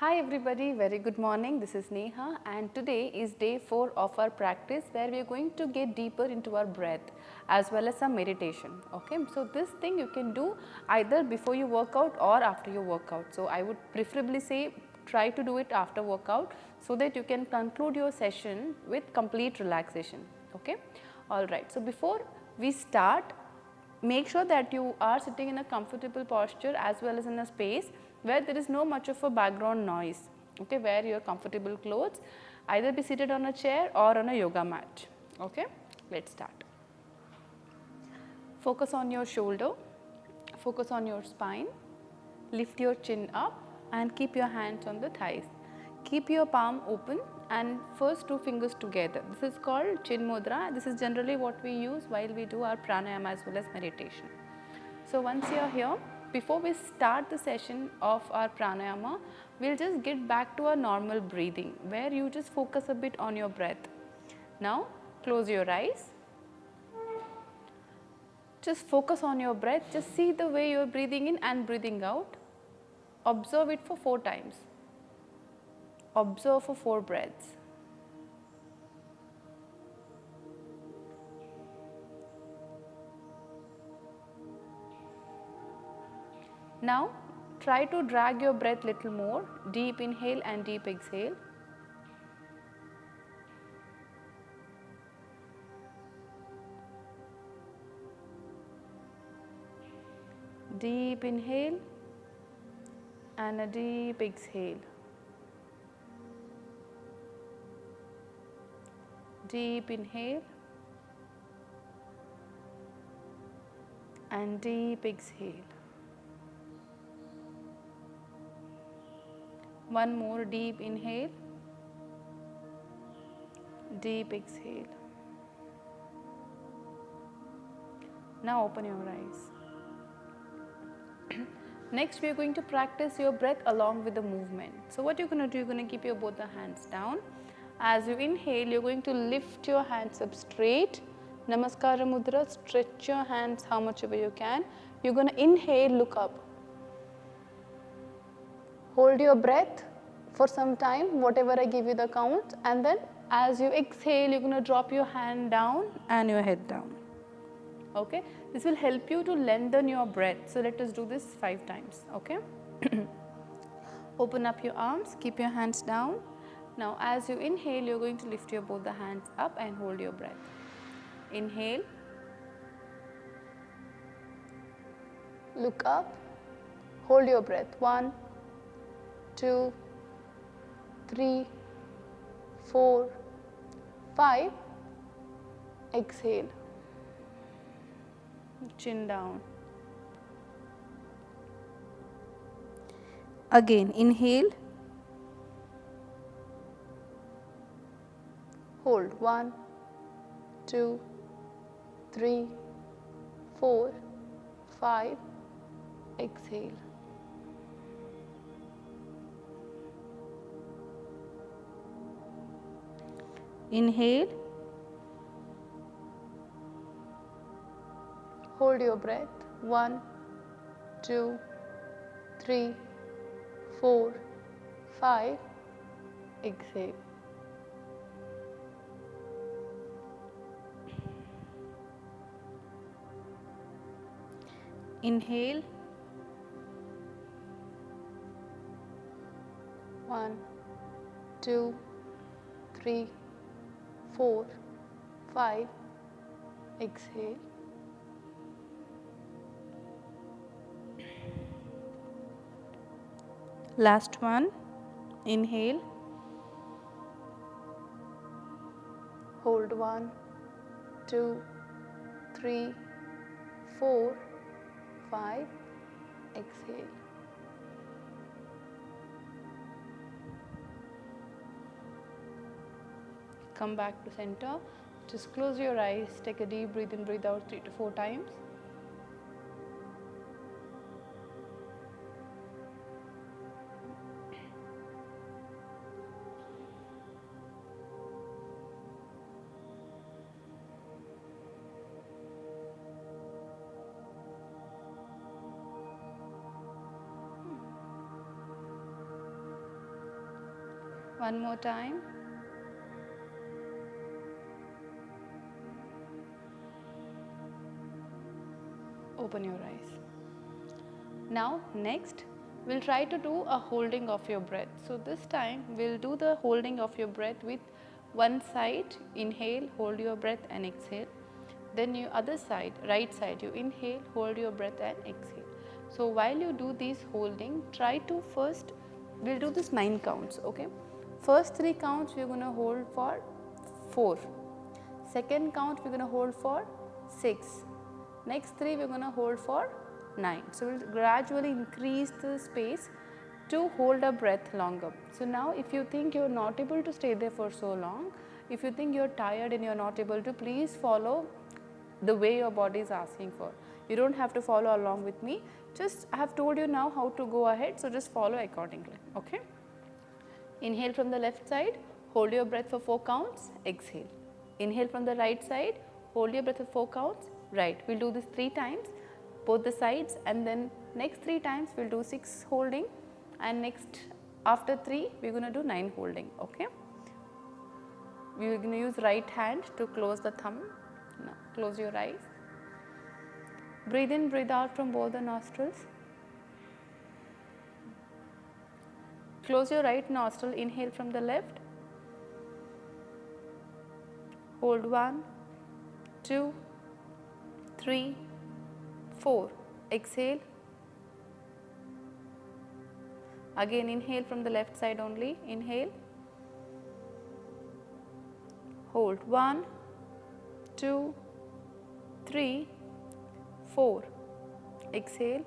Hi everybody, very good morning. This is Neha and today is day 4 of our practice where we are going to get deeper into our breath as well as some meditation. Okay, so this thing you can do either before you work out or after you work out. So I would preferably say try to do it after workout so that you can conclude your session with complete relaxation. Okay, alright. So before we start, make sure that you are sitting in a comfortable posture as well as in a space where there is no much of a background noise. Okay, wear your comfortable clothes, either be seated on a chair or on a yoga mat. Okay, let's start. Focus on your shoulder, focus on your spine, lift your chin up and keep your hands on the thighs. Keep your palm open and first two fingers together. This is called chin mudra. This is generally what we use while we do our pranayama as well as meditation. So once you are here, before we start the session of our pranayama, we'll just get back to our normal breathing where you just focus a bit on your breath. Now close your eyes. Just focus on your breath. Just see the way you are breathing in and breathing out. Observe it for 4 times. Observe for 4 breaths. Now try to drag your breath little more. Deep inhale and deep exhale. Deep inhale and a deep exhale. Deep inhale and deep exhale. One more deep inhale, deep exhale. Now open your eyes. Next we are going to practice your breath along with the movement. So what you're going to do, you're going to keep your both the hands down. As you inhale, you're going to lift your hands up straight. Namaskara mudra, stretch your hands how much ever you can. You're going to inhale, look up. Hold your breath for some time, whatever I give you the count, and then as you exhale, you're going to drop your hand down and your head down. Okay, this will help you to lengthen your breath. So let us do this 5 times. Okay. Open up your arms, keep your hands down. Now as you inhale, you're going to lift your both the hands up and hold your breath. Inhale, look up, hold your breath. 1, 2, 3, 4, 5. Exhale. Chin down. Again, inhale. Hold. 1, 2, 3, 4, 5. Exhale. Inhale. Hold your breath. 1, 2, 3, 4, 5. Exhale. Inhale. 1, 2, 3, 4, 5. Exhale. Last one. Inhale. Hold. 1, 2, 3, 4, 5. Exhale. Come back to center. Just close your eyes. Take a deep breath in, breathe out 3 to 4 times. One more time. Open your eyes. Now next we'll try to do a holding of your breath. So this time we'll do the holding of your breath with one side, inhale, hold your breath and exhale. Then your other side, right side, you inhale, hold your breath and exhale. So while you do these holding, try to first, we'll do this 9 counts, okay. First 3 counts we're going to hold for 4. Second count we're going to hold for 6. Next 3 we're going to hold for 9. So we'll gradually increase the space to hold a breath longer. So now if you think you're not able to stay there for so long, if you think you're tired and you're not able to, please follow the way your body is asking for. You don't have to follow along with me. Just I have told you now how to go ahead, so just follow accordingly, okay. Inhale from the left side, hold your breath for 4 counts, exhale. Inhale from the right side, hold your breath for 4 counts, right. We'll do this 3 times, both the sides, and then next 3 times we'll do 6 holding, and next after 3 we're going to do 9 holding, okay. We're going to use right hand to close the thumb. Now close your eyes. Breathe in, breathe out from both the nostrils. Close your right nostril, inhale from the left. Hold 1, 2, 3, 4. Exhale. Again inhale from the left side only. Inhale. Hold 1, 2, 3, 4. Exhale.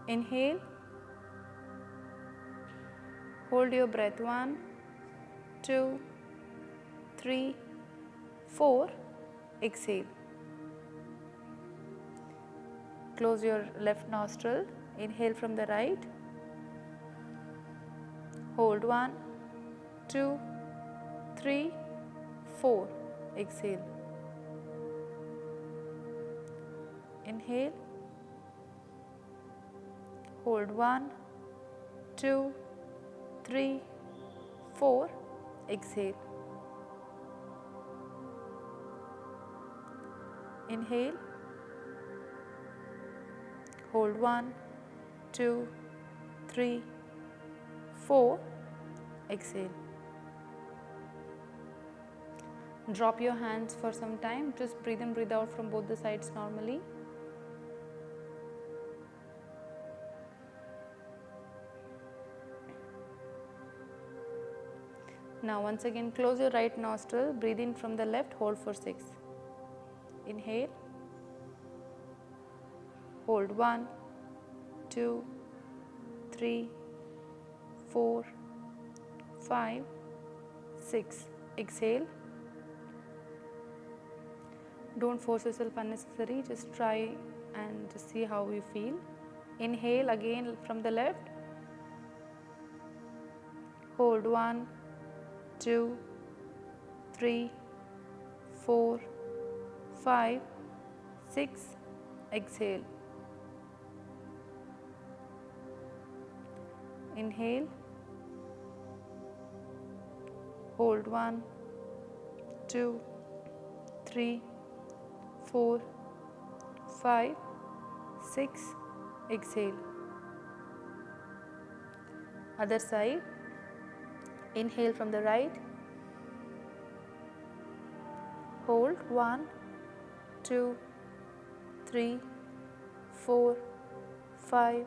Inhale. Hold your breath 1, 2, 3, 4. Exhale. Close your left nostril. Inhale from the right. Hold 1, 2, 3, 4. Exhale. Inhale. Hold 1, 2, 3, 4. Exhale. Inhale. Hold 1, 2, 3, 4. Exhale. Drop your hands for some time. Just breathe in, breathe out from both the sides normally. Now once again close your right nostril, breathe in from the left, hold for 6. Inhale. Hold 1, 2, 3, 4, 5, 6. Exhale. Don't force yourself unnecessary, just try and just see how you feel. Inhale again from the left. Hold 1, 2, 3, 4, 5, 6. Exhale. Inhale. Hold 1, 2, 3, 4, 5, 6. Exhale. Other side. Inhale from the right. Hold 1, 2, 3, 4, 5,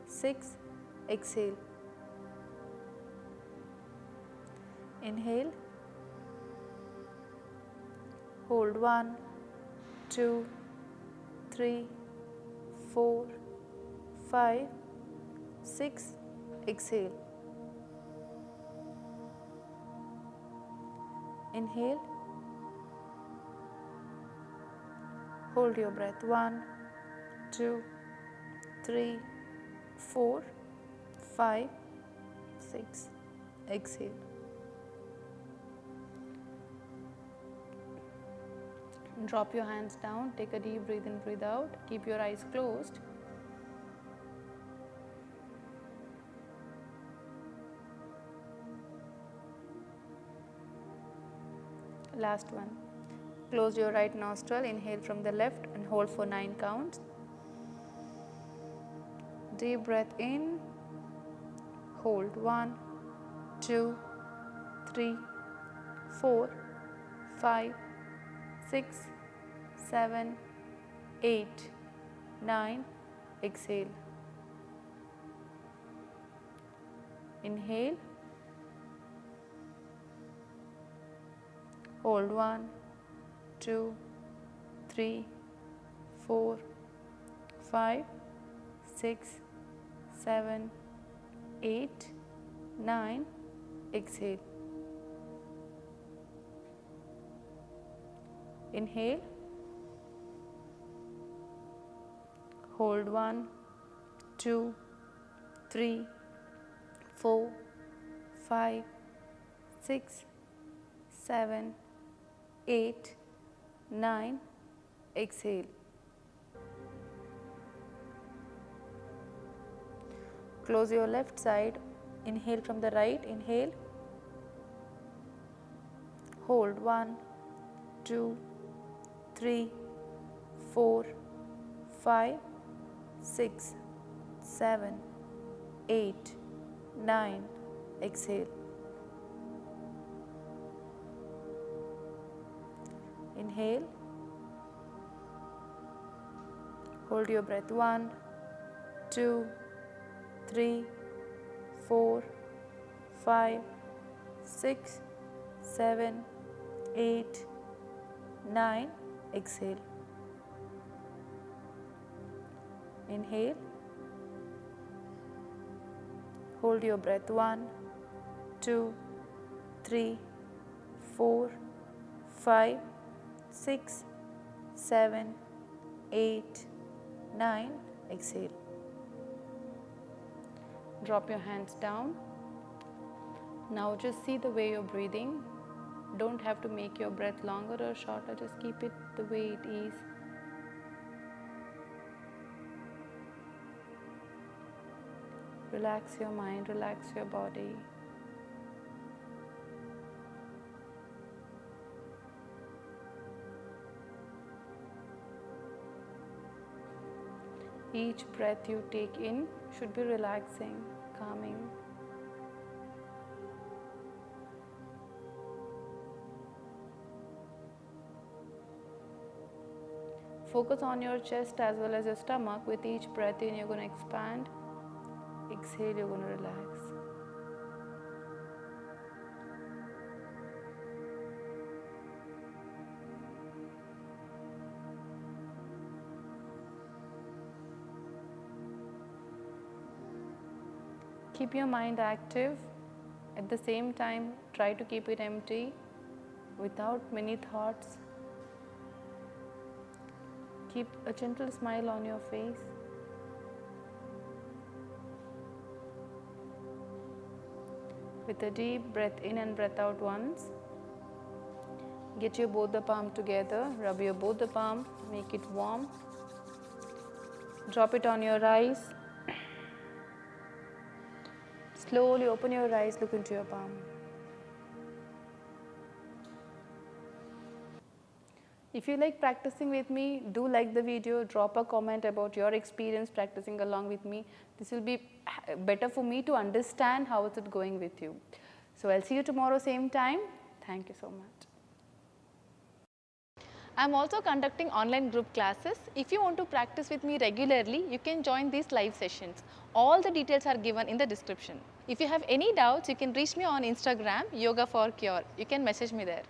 6. Exhale. Inhale. Hold 1, 2, 3, 4, 5, 6. Exhale. Inhale. Hold your breath 1, 2, 3, 4, 5, 6. Exhale. Drop your hands down, take a deep breath in, breathe out, keep your eyes closed. Last one. Close your right nostril, inhale from the left and hold for 9 counts. Deep breath in, hold 1, 2, 3, 4, 5, 6, 7, 8, 9, exhale. Inhale, hold 1, 2, 3, 4, 5, 6, 7, 8, 9, exhale. Inhale, hold 1, 2, 3, 4, 5, 6, 7, 8, 9, exhale. Close your left side, inhale from the right, inhale, hold 1, 2, 3, 4, 5, 6, 7, 8, 9, exhale. Inhale, hold your breath 1, 2, 3, 4, 5, 6, 7, 8, 9, exhale. Inhale, hold your breath 1, 2, 3, 4, 5, 6, 7, 8, 9, exhale. Drop your hands down. Now just see the way you're breathing. Don't have to make your breath longer or shorter, just keep it the way it is. Relax your mind, relax your body. Each breath you take in should be relaxing, calming. Focus on your chest as well as your stomach. With each breath in, you're going to expand. Exhale, you're going to relax. Keep your mind active. At the same time, try to keep it empty without many thoughts. Keep a gentle smile on your face. With a deep breath in and breath out once. Get your both the palm together. Rub your both the palm. Make it warm. Drop it on your eyes. Slowly open your eyes, look into your palm. If you like practicing with me, do like the video, drop a comment about your experience practicing along with me. This will be better for me to understand how is it going with you. So I'll see you tomorrow same time. Thank you so much. I'm also conducting online group classes. If you want to practice with me regularly, you can join these live sessions. All the details are given in the description. If you have any doubts, you can reach me on Instagram, Yoga for Cure. You can message me there.